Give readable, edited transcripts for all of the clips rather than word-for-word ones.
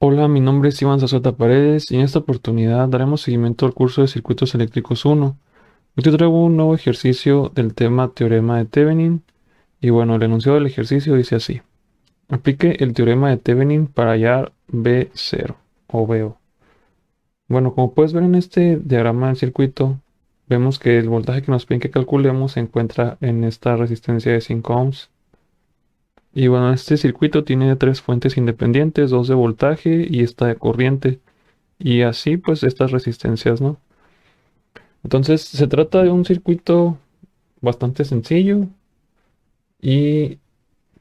Hola, mi nombre es Iván Zazueta Paredes y en esta oportunidad daremos seguimiento al curso de Circuitos Eléctricos 1. Hoy te traigo un nuevo ejercicio del tema Teorema de Thevenin y bueno, el enunciado del ejercicio dice así. Aplique el teorema de Thevenin para hallar V0 o VO. Bueno, como puedes ver en este diagrama del circuito, vemos que el voltaje que nos piden que calculemos se encuentra en esta resistencia de 5 ohms. Y bueno, este circuito tiene tres fuentes independientes, dos de voltaje y esta de corriente. Y así pues estas resistencias, ¿no? Entonces se trata de un circuito bastante sencillo y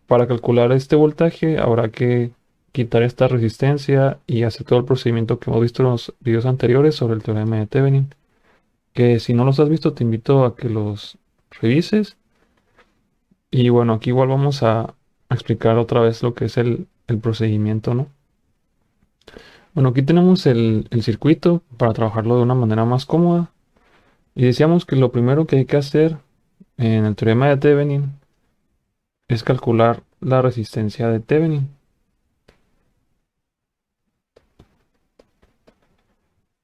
para calcular este voltaje habrá que quitar esta resistencia y hacer todo el procedimiento que hemos visto en los videos anteriores sobre el teorema de Thevenin, que si no los has visto te invito a que los revises. Y bueno, aquí igual vamos a explicar otra vez lo que es el procedimiento, ¿no? Bueno, aquí tenemos el circuito para trabajarlo de una manera más cómoda. Y decíamos que lo primero que hay que hacer en el teorema de Thevenin es calcular la resistencia de Thevenin.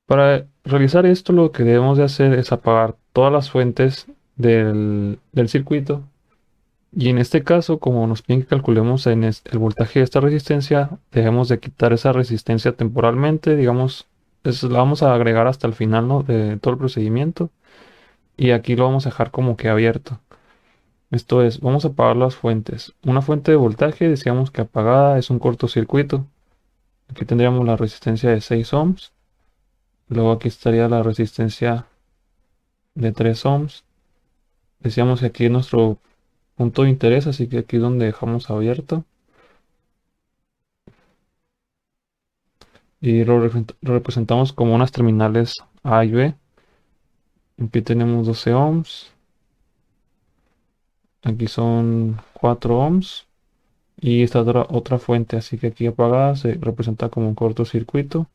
Para realizar esto, lo que debemos de hacer es apagar todas las fuentes del circuito. Y en este caso, como nos piden que calculemos el voltaje de esta resistencia, debemos de quitar esa resistencia temporalmente, digamos, la vamos a agregar hasta el final, ¿no?, de todo el procedimiento. Y aquí lo vamos a dejar como que abierto. Esto es, vamos a apagar las fuentes. Una fuente de voltaje, decíamos que apagada es un cortocircuito. Aquí tendríamos la resistencia de 6 ohms. Luego aquí estaría la resistencia de 3 ohms. Decíamos que aquí es nuestro punto de interés, así que aquí es donde dejamos abierto. Y lo representamos como unas terminales A y B. Aquí tenemos 12 ohms. Aquí son 4 ohms. Y esta otra fuente, así que aquí apagada se representa como un cortocircuito.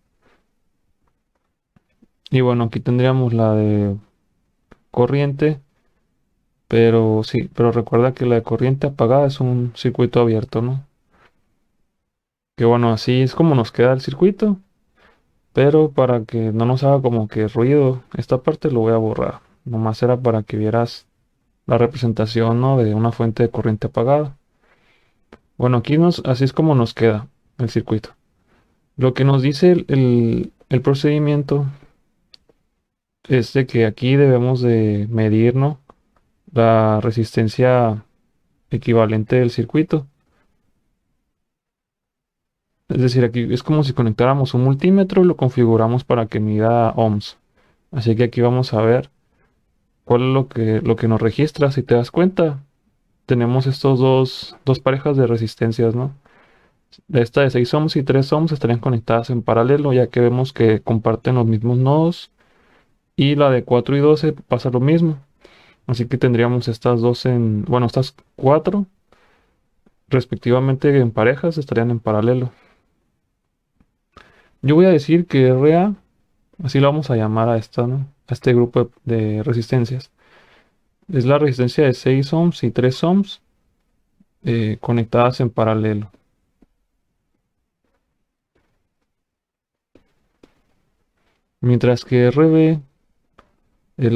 Y bueno, aquí tendríamos la de corriente, pero sí, pero recuerda que la de corriente apagada es un circuito abierto, ¿no? Que bueno, así es como nos queda el circuito, pero para que no nos haga como que ruido, esta parte lo voy a borrar. Nomás era para que vieras la representación, ¿no?, de una fuente de corriente apagada. Bueno, así es como nos queda el circuito. Lo que nos dice el procedimiento es de que aquí debemos de medir, ¿no?, la resistencia equivalente del circuito. Es decir, aquí es como si conectáramos un multímetro y lo configuramos para que mida ohms. Así que aquí vamos a ver cuál es lo que nos registra. Si te das cuenta, tenemos estos dos parejas de resistencias, ¿no? Esta de 6 ohms y 3 ohms estarían conectadas en paralelo, ya que vemos que comparten los mismos nodos. Y la de 4 y 12 pasa lo mismo. Así que tendríamos estas dos bueno, estas cuatro respectivamente en parejas estarían en paralelo. Yo voy a decir que RA, así lo vamos a llamar a esta, ¿no?, a este grupo de resistencias. Es la resistencia de 6 ohms y 3 ohms conectadas en paralelo. Mientras que RB es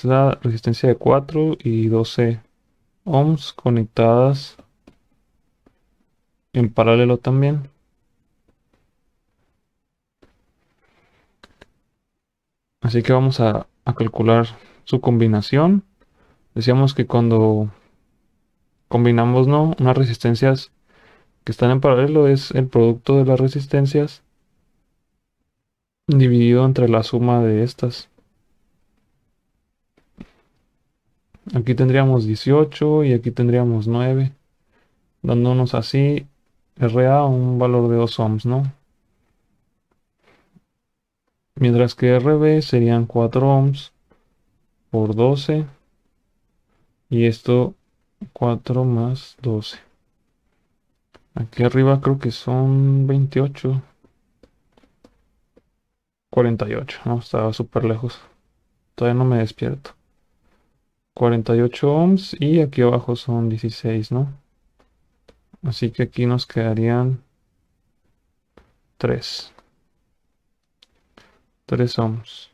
la resistencia de 4 y 12 ohms conectadas en paralelo también. Así que vamos a calcular su combinación. Decíamos que cuando combinamos, ¿no?, unas resistencias que están en paralelo es el producto de las resistencias dividido entre la suma de estas. Aquí tendríamos 18 y aquí tendríamos 9, dándonos así RA un valor de 2 ohms, ¿no? Mientras que RB serían 4 ohms por 12 y esto 4 más 12. Aquí arriba creo que son 28, 48, ¿no? Estaba súper lejos. Todavía no me despierto. 48 ohms y aquí abajo son 16, ¿no? Así que aquí nos quedarían 3. 3 ohms.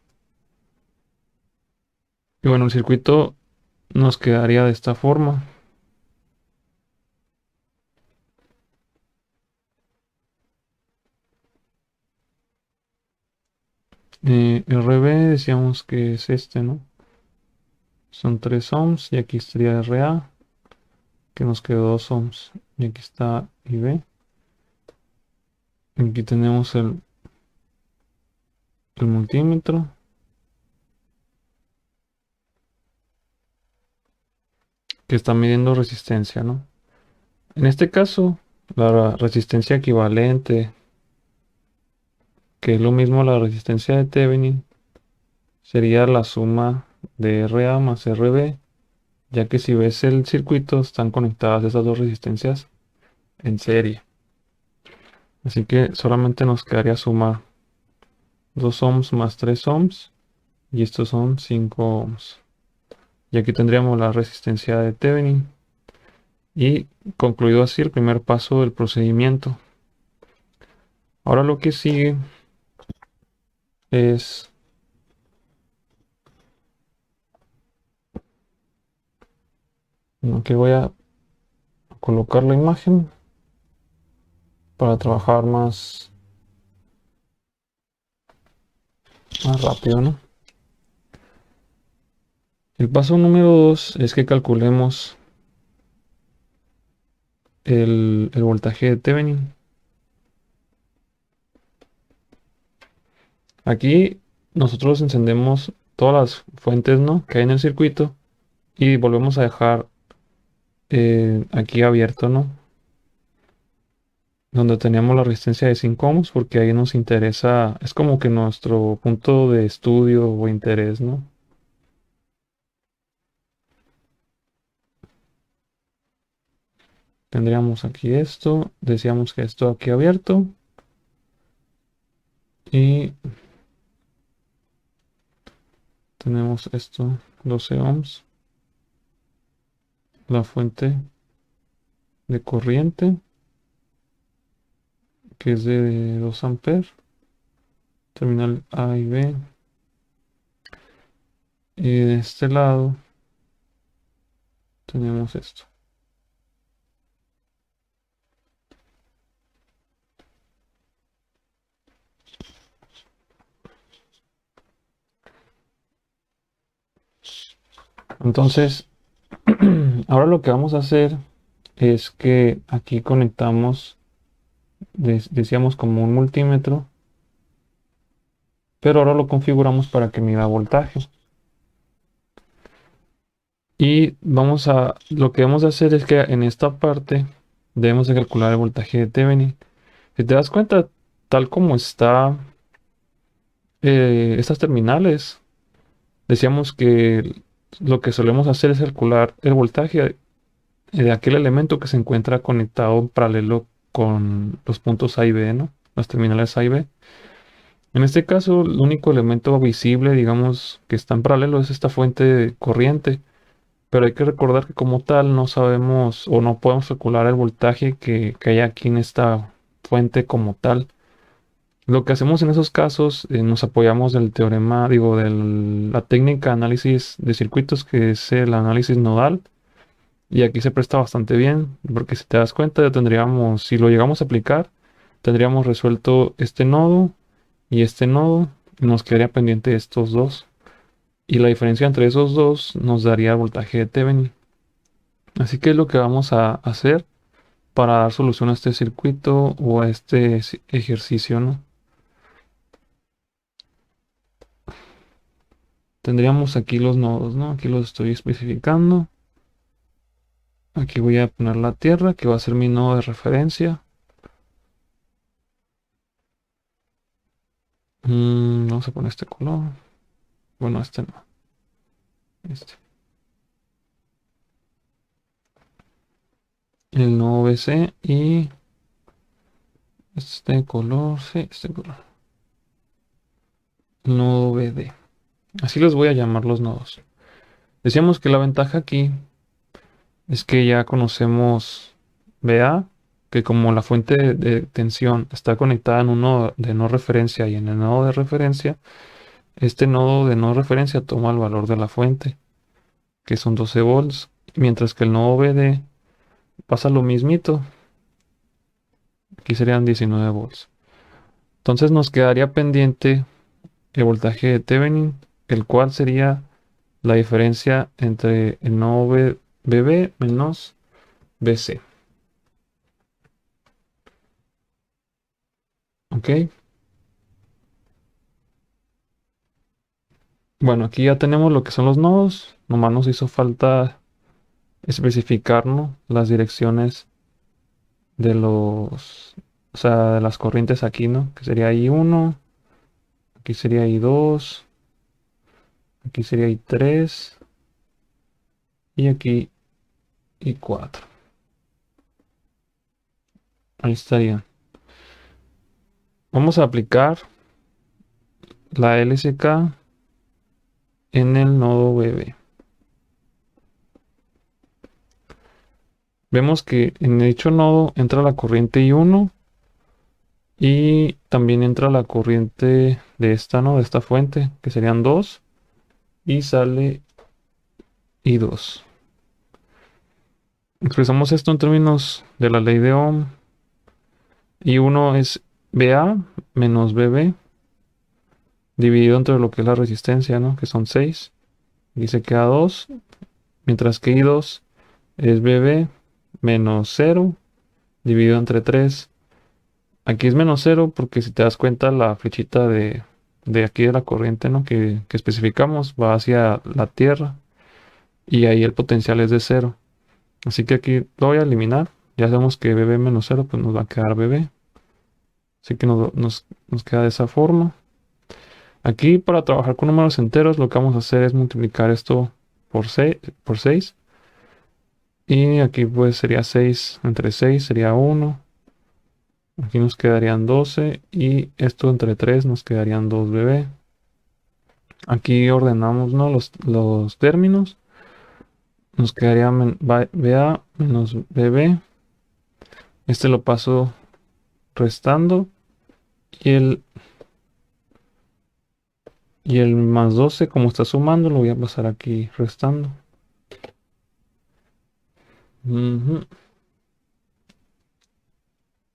Y bueno, el circuito nos quedaría de esta forma. RB decíamos que es este, ¿no? Son 3 ohms y aquí estaría RA, que nos quedó 2 ohms. Y aquí está IB. Aquí tenemos el multímetro, que está midiendo resistencia, ¿no? En este caso, la resistencia equivalente, que es lo mismo a la resistencia de Thevenin, sería la suma de RA más RB, ya que si ves el circuito están conectadas esas dos resistencias en serie. Así que solamente nos quedaría sumar 2 ohms más 3 ohms y estos son 5 ohms. Y aquí tendríamos la resistencia de Thevenin. Y concluido así el primer paso del procedimiento. Ahora lo que sigue es que voy a colocar la imagen para trabajar más rápido, ¿no? El paso número 2 es que calculemos el voltaje de Thevenin. Aquí nosotros encendemos todas las fuentes, ¿no?, que hay en el circuito y volvemos a dejar aquí abierto, ¿no?, donde teníamos la resistencia de 5 ohms, porque ahí nos interesa, es como que nuestro punto de estudio o interés, ¿no? Tendríamos aquí esto, decíamos que esto aquí abierto y tenemos esto, 12 ohms, la fuente de corriente que es de 2 amperes, terminal A y B, y de este lado tenemos esto. Entonces, ahora lo que vamos a hacer es que aquí conectamos, decíamos, como un multímetro, pero ahora lo configuramos para que mida voltaje. Y lo que vamos a hacer es que en esta parte debemos de calcular el voltaje de Thevenin. Si te das cuenta, tal como está estas terminales, decíamos que lo que solemos hacer es calcular el voltaje de aquel elemento que se encuentra conectado en paralelo con los puntos A y B, ¿no? Las terminales A y B. En este caso, el único elemento visible, digamos, que está en paralelo es esta fuente de corriente. Pero hay que recordar que como tal no sabemos o no podemos calcular el voltaje que hay aquí en esta fuente como tal. Lo que hacemos en esos casos, nos apoyamos del teorema, digo, de la técnica de análisis de circuitos, que es el análisis nodal. Y aquí se presta bastante bien, porque si te das cuenta, ya tendríamos, si lo llegamos a aplicar, tendríamos resuelto este nodo y nos quedaría pendiente estos dos. Y la diferencia entre esos dos nos daría el voltaje de Thevenin. Así que es lo que vamos a hacer para dar solución a este circuito o a este ejercicio, ¿no? Tendríamos aquí los nodos, ¿no? Aquí los estoy especificando. Aquí voy a poner la tierra, que va a ser mi nodo de referencia. Vamos a poner este color. Bueno, este no. Este. El nodo BC y este color, sí, este color. El nodo BD. Así les voy a llamar los nodos. Decíamos que la ventaja aquí es que ya conocemos BA que como la fuente de tensión está conectada en un nodo de no referencia y en el nodo de referencia, este nodo de no referencia toma el valor de la fuente, que son 12 volts, mientras que el nodo BD pasa lo mismito, aquí serían 19 volts. Entonces nos quedaría pendiente el voltaje de Thevenin, el cual sería la diferencia entre el nodo BB menos BC. ¿Ok? Bueno, aquí ya tenemos lo que son los nodos. Nomás nos hizo falta especificar, ¿no?, las direcciones de o sea, de las corrientes aquí, ¿no? Que sería I1, aquí sería I2, aquí sería I3 y aquí I4. Ahí estaría. Vamos a aplicar la LSK en el nodo BB. Vemos que en dicho nodo entra la corriente I1 y también entra la corriente de esta, ¿no?, de esta fuente, que serían 2, y sale I2. Expresamos esto en términos de la ley de Ohm. I1 es BA menos BB dividido entre lo que es la resistencia, ¿no?, que son 6. Y se queda 2, mientras que I2 es BB menos 0 dividido entre 3. Aquí es menos 0 porque si te das cuenta la flechita de aquí de la corriente, ¿no?, que especificamos va hacia la Tierra y ahí el potencial es de 0. Así que aquí lo voy a eliminar. Ya sabemos que BB menos 0 pues nos va a quedar BB. Así que nos queda de esa forma. Aquí para trabajar con números enteros lo que vamos a hacer es multiplicar esto por 6. Y aquí pues sería 6 entre 6 sería 1. Aquí nos quedarían 12 y esto entre 3 nos quedarían 2BB. Aquí ordenamos, ¿no?, los términos. Nos quedaría BA menos BB. Este lo paso restando. Y el más 12, como está sumando, lo voy a pasar aquí restando.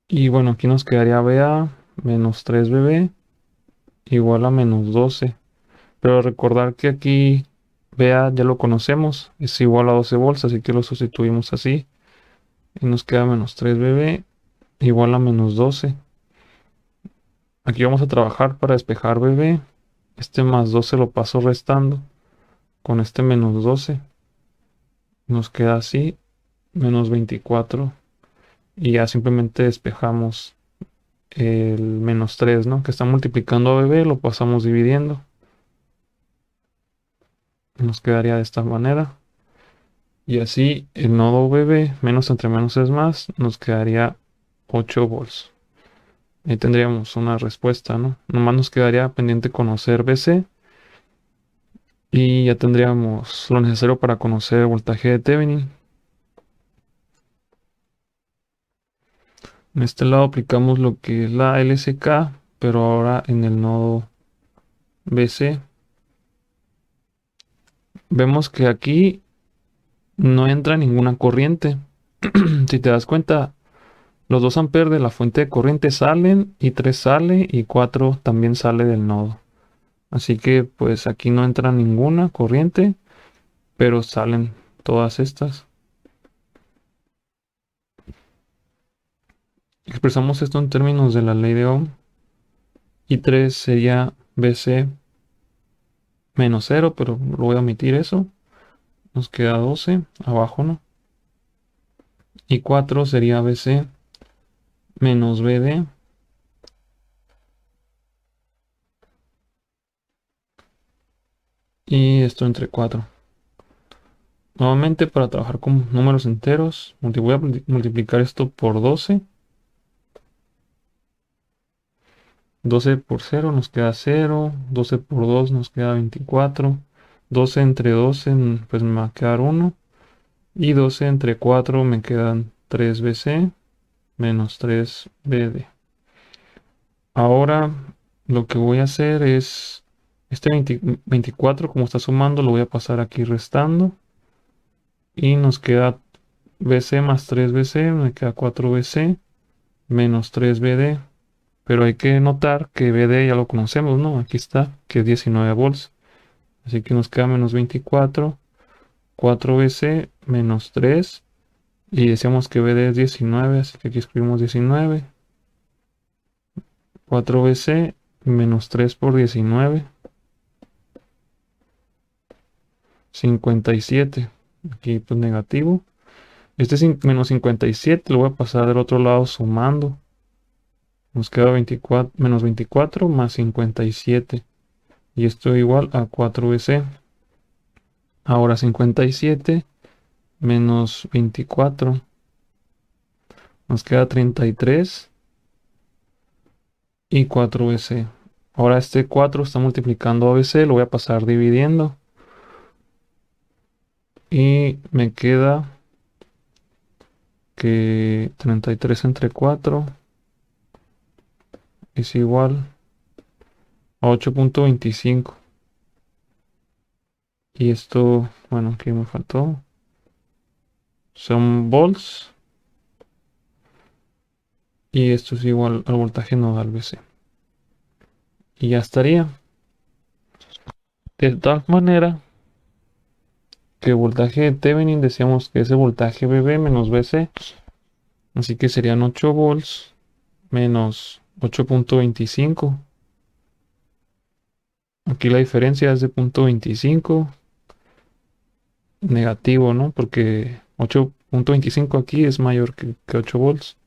Y bueno, aquí nos quedaría BA menos 3BB igual a menos 12. Pero recordar que aquí BA ya lo conocemos, es igual a 12 volts, así que lo sustituimos así. Y nos queda menos 3BB igual a menos 12. Aquí vamos a trabajar para despejar BB. Este más 12 lo paso restando con este menos 12. Nos queda así, menos 24. Y ya simplemente despejamos el menos 3, ¿no?, que está multiplicando a BB, lo pasamos dividiendo. Nos quedaría de esta manera. Y así el nodo BB, menos entre menos es más, nos quedaría 8 volts. Ahí tendríamos una respuesta, ¿no? Nomás nos quedaría pendiente conocer BC. Y ya tendríamos lo necesario para conocer el voltaje de Thevenin. En este lado aplicamos lo que es la LSK, pero ahora en el nodo BC. Vemos que aquí no entra ninguna corriente. Si te das cuenta, los 2 amperes de la fuente de corriente salen, y 3 sale, y 4 también sale del nodo. Así que pues aquí no entra ninguna corriente, pero salen todas estas. Expresamos esto en términos de la ley de Ohm. Y 3 sería BC menos 0, pero lo voy a omitir eso. Nos queda 12 abajo, ¿no? Y 4 sería BC menos BD. Y esto entre 4. Nuevamente, para trabajar con números enteros, voy a multiplicar esto por 12. 12 por 0 nos queda 0. 12 por 2 nos queda 24. 12 entre 12 pues me va a quedar 1. Y 12 entre 4 me quedan 3 BC. menos 3BD. Ahora lo que voy a hacer es, este 24 como está sumando, lo voy a pasar aquí restando. Y nos queda BC más 3BC, me queda 4BC menos 3BD. Pero hay que notar que BD ya lo conocemos, ¿no? Aquí está, que es 19 volts. Así que nos queda menos 24, 4BC menos 3. Y decíamos que BD es 19, así que aquí escribimos 19. 4BC menos 3 por 19. 57. Aquí pues negativo. Este es menos 57 lo voy a pasar del otro lado sumando. Nos queda 24, menos 24 más 57. Y esto igual a 4BC. Ahora 57 menos 24. Nos queda 33 y 4BC. Ahora este 4 está multiplicando a BC, lo voy a pasar dividiendo. Y me queda que 33 entre 4 es igual a 8.25. Y esto, bueno, aquí me faltó. Son volts. Y esto es igual al voltaje nodal BC. Y ya estaría. De tal manera que el voltaje de Thevenin decíamos que es el voltaje BB menos BC. Así que serían 8 volts menos 8.25. Aquí la diferencia es de 0.25. Negativo, ¿no? Porque 8.25 aquí es mayor que 8 volts.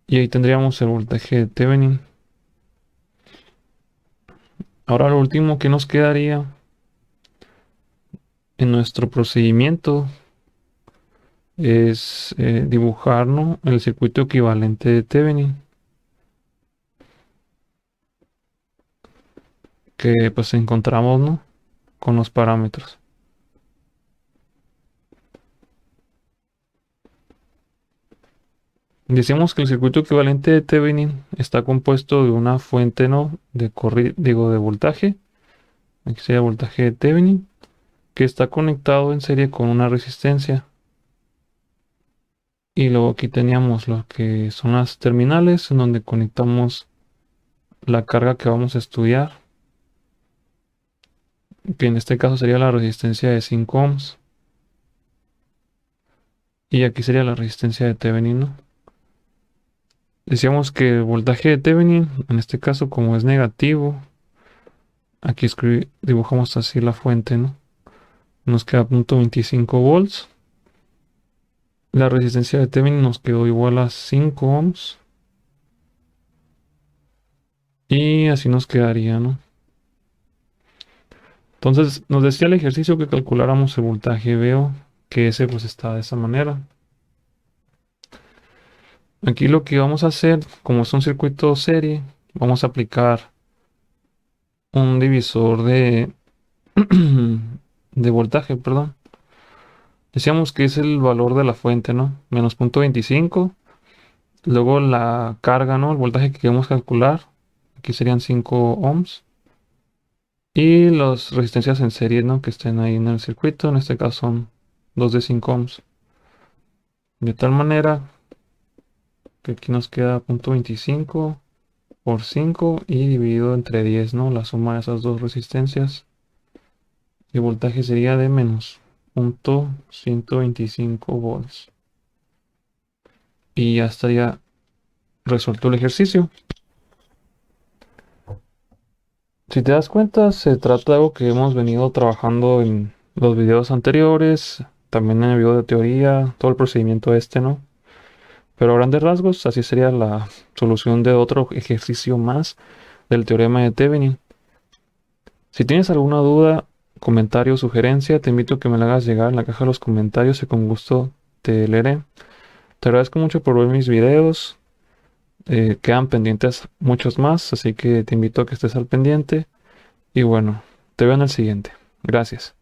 Y ahí tendríamos el voltaje de Thevenin. Ahora lo último que nos quedaría en nuestro procedimiento es dibujar, ¿no?, el circuito equivalente de Thevenin, que pues encontramos, ¿no?, con los parámetros. Decíamos que el circuito equivalente de Thevenin está compuesto de una fuente, ¿no?, de de voltaje. Aquí sería voltaje de Thevenin, que está conectado en serie con una resistencia. Y luego aquí teníamos lo que son las terminales, en donde conectamos la carga que vamos a estudiar, que en este caso sería la resistencia de 5 ohms. Y aquí sería la resistencia de Thevenin, ¿no? Decíamos que el voltaje de Thevenin, en este caso como es negativo, aquí dibujamos así la fuente, ¿no? Nos queda 0.25 volts. La resistencia de Thevenin nos quedó igual a 5 ohms. Y así nos quedaría, ¿no? Entonces nos decía el ejercicio que calculáramos el voltaje VO, que ese pues está de esa manera. Aquí lo que vamos a hacer, como es un circuito serie, vamos a aplicar un divisor de voltaje, perdón. Decíamos que es el valor de la fuente, ¿no? Menos 0.25. Luego la carga, ¿no? El voltaje que queremos calcular. Aquí serían 5 ohms. Y las resistencias en serie, ¿no?, que estén ahí en el circuito. En este caso son 2 de 5 ohms. De tal manera que aquí nos queda 0.25 por 5 y dividido entre 10, ¿no? La suma de esas dos resistencias. Y el voltaje sería de menos 0.125 volts. Y ya estaría resuelto el ejercicio. Si te das cuenta, se trata de algo que hemos venido trabajando en los videos anteriores, también en el video de teoría, todo el procedimiento este, ¿no? Pero a grandes rasgos, así sería la solución de otro ejercicio más del teorema de Thevenin. Si tienes alguna duda, comentario o sugerencia, te invito a que me la hagas llegar en la caja de los comentarios y con gusto te leeré. Te agradezco mucho por ver mis videos. Quedan pendientes muchos más, así que te invito a que estés al pendiente. Y bueno, te veo en el siguiente. Gracias.